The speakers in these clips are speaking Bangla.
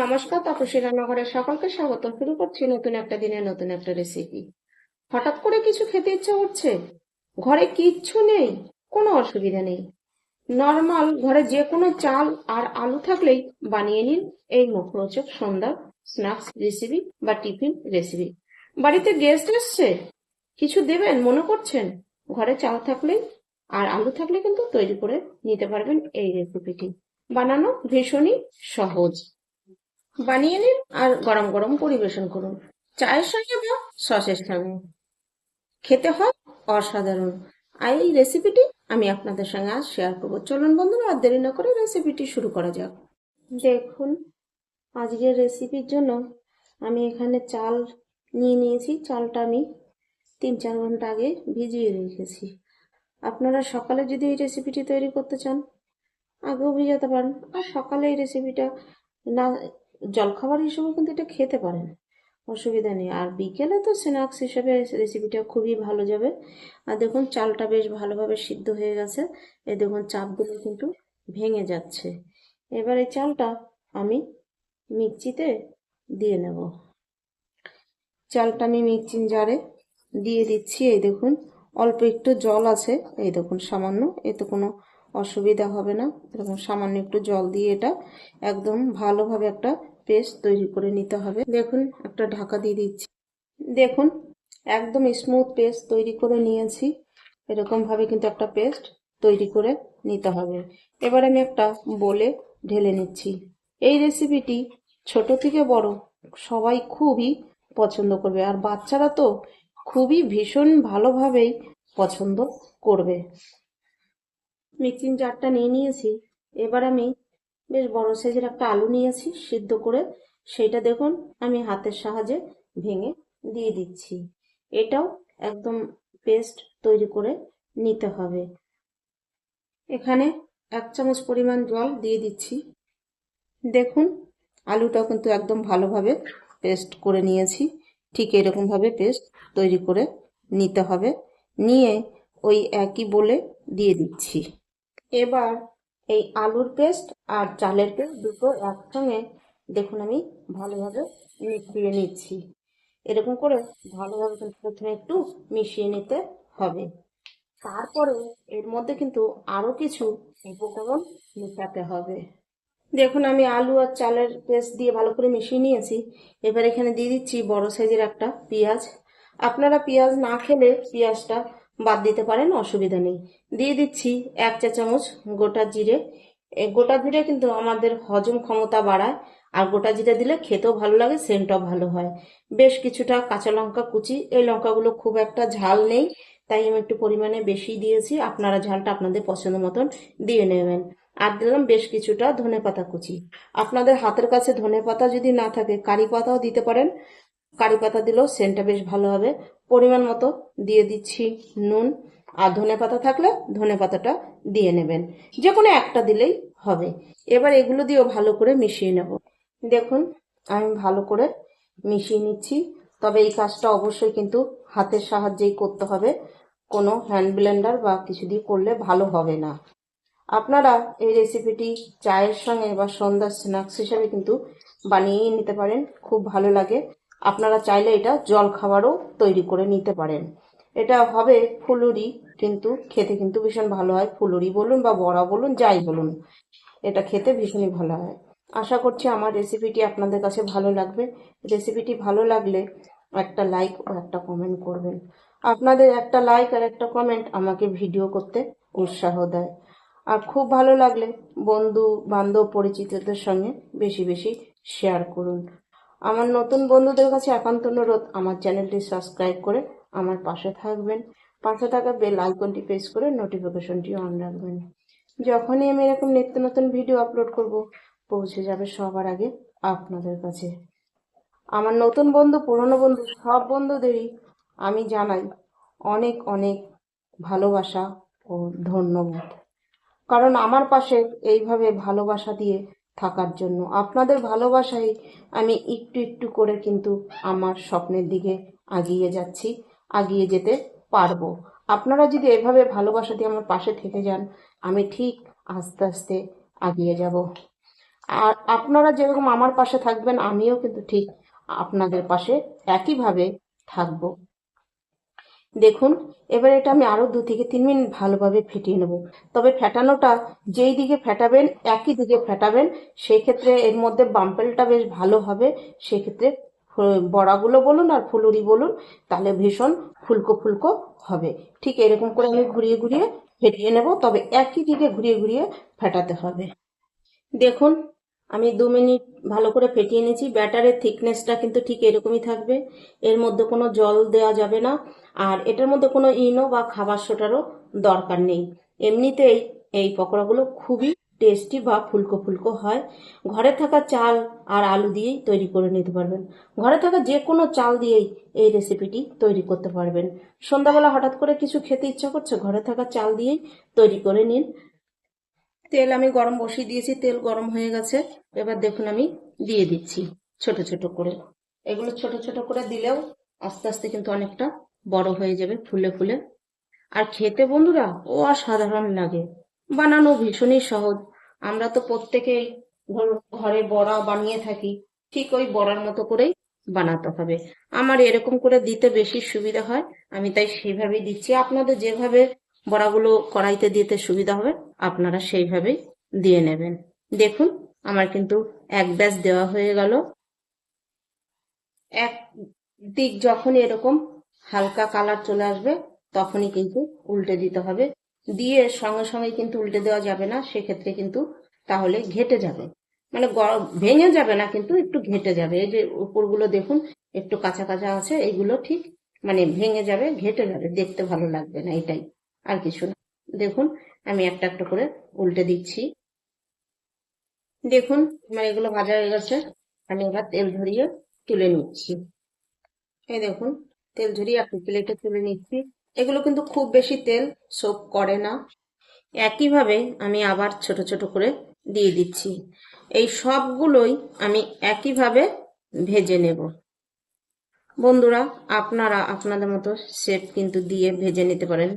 নমস্কার, তাপসী রান্নাঘরে সকলকে স্বাগত। শুরু করছি নতুন একটা দিনে নতুন একটা রেসিপি। হঠাৎ করে কিছু খেতে ইচ্ছা করছে, ঘরে কিচ্ছু নেই, কোনো অসুবিধা নেই। নর্মাল ঘরে যে কোনো চাল আর আলু থাকলেই বানিয়ে নিন এই মুখরোচক সন্ধ্যার স্ন্যাক্স রেসিপি বা টিফিন রেসিপি। বাড়িতে গেস্ট এসছে, কিছু দেবেন মনে করছেন, ঘরে চাল থাকলেই আর আলু থাকলে কিন্তু তৈরি করে নিতে পারবেন এই রেসিপিটি। বানানো ভীষণই সহজ। বানিয়ে নিন আর গরম গরম পরিবেশন করুন, চায়ের সঙ্গে বা সসের সঙ্গে। খেতে হয় অসাধারণ। আর এই রেসিপিটি আমি আপনাদের সঙ্গে আজ শেয়ার করবো। চলুন বন্ধুরা, আর দেরি না করে রেসিপিটি শুরু করা যাক। দেখুন, আজকের রেসিপির জন্য আমি এখানে চাল নিয়ে নিয়েছি। চালটা আমি 3-4 ঘন্টা আগে ভিজিয়ে রেখেছি। আপনারা সকালে যদি এই রেসিপিটি তৈরি করতে চান, আগেও ভিজাতে পারেন। আর সকালে এই রেসিপিটা না, জলখাবার হিসেবে কিন্তু এটা খেতে পারেন, অসুবিধা নেই। আর বিকেলে তো স্ন্যাক্স হিসেবে রেসিপিটা খুবই ভালো যাবে। আর দেখুন, চালটা বেশ ভালোভাবে সিদ্ধ হয়ে গেছে। এই দেখুন, চাপ দিলে কিন্তু ভেঙে যাচ্ছে। এবার এই চালটা আমি মিক্সিতে দিয়ে নেব। চালটা আমি মিক্সিং জারে দিয়ে দিচ্ছি। এই দেখুন, অল্প একটু জল আছে, এই দেখুন সামান্য, এতে কোনো অসুবিধা হবে না। এরকম সামান্য একটু জল দিয়ে এটা একদম ভালোভাবে একটা পেস্ট তৈরি করে নিতে হবে। দেখুন, একটা ঢাকা দিয়ে দিচ্ছি। দেখুন, একদম স্মুথ পেস্ট তৈরি করে নিয়েছি। এরকম ভাবে কিন্তু একটা পেস্ট তৈরি করে নিতে হবে। এবার আমি একটা বোলে ঢেলে নিচ্ছি। এই রেসিপিটি ছোট থেকে বড় সবাই খুবই পছন্দ করবে, আর বাচ্চারা তো খুবই ভীষণ ভালোভাবেই পছন্দ করবে। মিক্সিং জারটা নিয়ে নিয়েছি। এবার আমি বেশ বড় সাইজের একটা আলু নিয়েছি সিদ্ধ করে, সেইটা দেখুন আমি হাতের সাহায্যে ভেঙে দিয়ে দিচ্ছি। এটাও একদম পেস্ট তৈরি করে নিতে হবে। এখানে 1 চামচ পরিমাণ জল দিয়ে দিচ্ছি। দেখুন, আলুটাও কিন্তু একদম ভালোভাবে পেস্ট করে নিয়েছি। ঠিক এরকমভাবে পেস্ট তৈরি করে নিতে হবে। নিয়ে ওই একই বলে দিয়ে দিচ্ছি। এবার এই আলুর পেস্ট আর চালের পেস্ট দুটো একসঙ্গে দেখুন আমি ভালোভাবে মিশিয়ে নিচ্ছি। এরকম করে ভালোভাবে কিন্তু প্রথমে একটু মিশিয়ে নিতে হবে। তারপরে এর মধ্যে কিন্তু আরো কিছু উপকরণ মেশাতে হবে। দেখুন, আমি আলু আর চালের পেস্ট দিয়ে ভালো করে মিশিয়ে নিয়েছি। এবার এখানে দিয়ে দিচ্ছি বড় সাইজের একটা পেঁয়াজ। আপনারা পেঁয়াজ না খেলে পেঁয়াজটা বাদ দিতে পারেন, অসুবিধা নেই। দিয়ে দিচ্ছি 1 চা চামচ গোটা জিরে। এই গোটা জিরে কিন্তু আমাদের হজম ক্ষমতা বাড়ায়, আর গোটা জিরে দিলে খেতেও ভালো লাগে, সেন্টও ভালো হয়। বেশ কিছুটা কাঁচা লঙ্কা কুচি, এই লঙ্কাগুলো খুব একটা ঝাল নেই, তাই আমি একটু পরিমাণে বেশি দিয়েছি। আপনারা ঝালটা আপনাদের পছন্দ মতন দিয়ে নেবেন। আর দিলাম বেশ কিছুটা ধনেপাতা কুচি। আপনাদের হাতের কাছে ধনেপাতা যদি না থাকে, কারি পাতাও দিতে পারেন। কারি পাতা দিলেও সেন্টটা বেশ ভালো হবে। পরিমাণ মতো দিয়ে দিচ্ছি নুন। আর ধনেপাতা থাকলে ধনেপাতাটা দিয়ে নেবেন, যে কোনো একটা দিলেই হবে। এবার এগুলো দিয়েও ভালো করে মিশিয়ে নেব। দেখুন, আমি ভালো করে মিশিয়ে নিচ্ছি। তবে এই কাজটা অবশ্যই কিন্তু হাতের সাহায্যেই করতে হবে, কোনো হ্যান্ড ব্লেন্ডার বা কিছু দিয়ে করলে ভালো হবে না। আপনারা এই রেসিপিটি চায়ের সঙ্গে বা সন্ধ্যার স্ন্যাক্স হিসেবে কিন্তু বানিয়ে নিতে পারেন, খুব ভালো লাগে। আপনারা চাইলে এটা জল খাবারও তৈরি করে নিতে পারেন। এটা হবে ফুলুরি, কিন্তু খেতে কিন্তু ভীষণ ভালো হয়। ফুলুরি বলুন বা বড়া বলুন, যাই বলুন, এটা খেতে ভীষণই ভালো হয়। আশা করছি আমার রেসিপিটি আপনাদের কাছে ভালো লাগবে। রেসিপিটি ভালো লাগলে একটা লাইক ও একটা কমেন্ট করবেন। আপনাদের একটা লাইক আর একটা কমেন্ট আমাকে ভিডিও করতে উৎসাহ দেয়। আর খুব ভালো লাগলে বন্ধু বান্ধব পরিচিতদের সঙ্গে বেশি বেশি শেয়ার করুন। আমার নতুন বন্ধুদের কাছে একান্ত অনুরোধ, আমার চ্যানেলটি সাবস্ক্রাইব করে আমার পাশে থাকবেন। পাশে থাকা বেল আইকনটি প্রেস করে নোটিফিকেশনটি অন রাখবেন। যখনই আমি এরকম নিত্য নতুন ভিডিও আপলোড করব, পৌঁছে যাবে সবার আগে আপনাদের কাছে। আমার নতুন বন্ধু, পুরনো বন্ধু, সব বন্ধুদেরই আমি জানাই অনেক অনেক ভালোবাসা ও ধন্যবাদ। কারণ আমার পাশে এইভাবে ভালোবাসা দিয়ে থাকার জন্য, আপনাদের ভালোবাসায় আমি একটু একটু করে কিন্তু আমার স্বপ্নের দিকে এগিয়ে যাচ্ছি, এগিয়ে যেতে পারবো। আপনারা যদি এভাবে ভালোবাসা দিয়ে আমার পাশে থেকে যান, আমি ঠিক আস্তে আস্তে এগিয়ে যাব। আর আপনারা যেরকম আমার পাশে থাকবেন আমিও কিন্তু ঠিক আপনাদের পাশে একইভাবে থাকবো। দেখুন, এবার এটা আমি আরো 2 থেকে 3 মিনিট ভালোভাবে ফেটিয়ে নেব। তবে ফেটানোটা যেই দিকে ফেটাবেন একই দিকে ফেটাবেন, সেই ক্ষেত্রে এর মধ্যে বাম্পেলটা বেশ ভালো হবে। সেক্ষেত্রে বড়াগুলো বলুন আর ফুলুরি বলুন, তাহলে ভীষণ ফুলকো ফুলকো হবে। ঠিক এরকম করে আমি ঘুরিয়ে ঘুরিয়ে ফেটিয়ে নেব, তবে একই দিকে ঘুরিয়ে ঘুরিয়ে ফেটাতে হবে। দেখুন, আমি 2 মিনিট ভালো করে ফেটিয়ে নিয়েছি। ব্যাটারের থিকনেসটা কিন্তু ঠিক এরকমই থাকবে, এর মধ্যে কোনো জল দেওয়া যাবে না। আর এটার মধ্যে কোনো ইনো বা খাবার সোডারও দরকার নেই। এমনিতেই এই পকোড়াগুলো খুবই টেস্টি বা ফুলকো ফুলকো হয়। ঘরে থাকা চাল আর আলু দিয়েই তৈরি করে নিতে পারবেন। ঘরে থাকা যে কোনো চাল দিয়েই এই রেসিপিটি তৈরি করতে পারবেন। সন্ধ্যাবেলা হঠাৎ করে কিছু খেতে ইচ্ছা করছে, ঘরে থাকা চাল দিয়েই তৈরি করে নিন। তেল আমি গরম বসিয়ে দিয়েছি, তেল গরম হয়ে গেছে। এবার দেখুন আমি দিয়ে দিচ্ছি ছোট ছোট করে। এগুলো ছোট ছোট করে দিলেও আস্তে আস্তে কিন্তু অনেকটা বড় হয়ে যাবে ফুলে ফুলে। আর খেতে বন্ধুরা অসাধারণ লাগে, বানানো ভীষণই সহজ। আমরা তো প্রত্যেকেই ঘরে বড়া বানিয়ে থাকি, ঠিক ওই বড়ার মতো করেই বানাতে হবে। আমার এরকম করে দিতে বেশি সুবিধা হয়, আমি তাই সেইভাবেই দিচ্ছি। আপনাদের যেভাবে বড়াগুলো কড়াইতে দিতে সুবিধা হবে আপনারা সেইভাবেই দিয়ে নেবেন। দেখুন, আমার কিন্তু এক ব্যাচ দেওয়া হয়ে গেল। এক দিক যখন এরকম হালকা কালার চলে আসবে তখনই কিন্তু উল্টে দিতে হবে। দিয়ে সঙ্গে সঙ্গে কিন্তু উল্টে দেওয়া যাবে না, সেক্ষেত্রে কিন্তু তাহলে ঘেটে যাবে। মানে ভেঙে যাবে না, কিন্তু একটু ঘেটে যাবে। এই যে উপরগুলো দেখুন একটু কাঁচা কাঁচা আছে, এইগুলো ঠিক মানে ভেঙে যাবে, ঘেটে যাবে, দেখতে ভালো লাগবে না, এটাই আর কিছু না। দেখুন, আমি একটা একটা করে উল্টে দিচ্ছি। দেখুন, আমার এগুলো ভাজা হয়ে গেছে, আমি এবার তেল ঝরিয়ে তুলে নিচ্ছি। এই দেখুন, তেল ঝরিয়ে একটা প্লেটে তুলে নিচ্ছি। এগুলো কিন্তু খুব বেশি তেল সোক করে না। একইভাবে আমি আবার ছোট ছোট করে দিয়ে দিচ্ছি। এই সবগুলোই আমি একইভাবে ভেজে নেব। বন্ধুরা, আপনারা আপনাদের মতো শেপ কিন্তু দিয়ে ভেজে নিতে পারেন,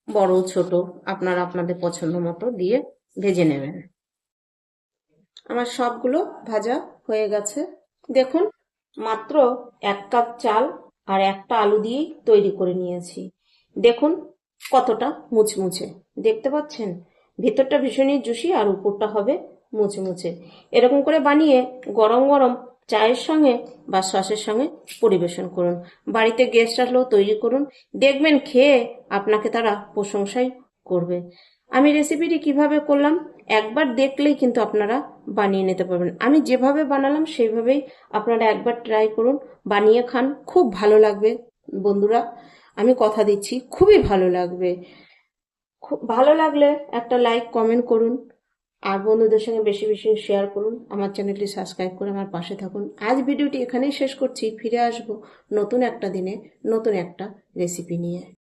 বড় ছোট আপনারা আপনাদের পছন্দ মতো দিয়ে ভেজে নেবেন। আমার সবগুলো ভাজা হয়ে গেছে। দেখুন, মাত্র 1 কাপ চাল আর একটা আলু দিয়েই তৈরি করে নিয়েছি। দেখুন কতটা মুচমুচে, দেখতে পাচ্ছেন? ভেতরটা ভীষণই জুসি আর উপরটা হবে মুচমুচে। এরকম করে বানিয়ে গরম গরম চায়ের সঙ্গে বা সসের সঙ্গে পরিবেশন করুন। বাড়িতে গেস্ট আসলেও তৈরি করুন, দেখবেন খেয়ে আপনাকে তারা প্রশংসাই করবে। আমি রেসিপিটি কিভাবে করলাম একবার দেখলেই কিন্তু আপনারা বানিয়ে নিতে পারবেন। আমি যেভাবে বানালাম সেইভাবেই আপনারা একবার ট্রাই করুন, বানিয়ে খান, খুব ভালো লাগবে বন্ধুরা। আমি কথা দিচ্ছি খুবই ভালো লাগবে। খুব ভালো লাগলে একটা লাইক কমেন্ট করুন, আর বন্ধুদের সঙ্গে বেশি বেশি শেয়ার করুন। আমার চ্যানেলটি সাবস্ক্রাইব করে আমার পাশে থাকুন। আজ ভিডিওটি এখানেই শেষ করছি, ফিরে আসবো নতুন একটা দিনে নতুন একটা রেসিপি নিয়ে।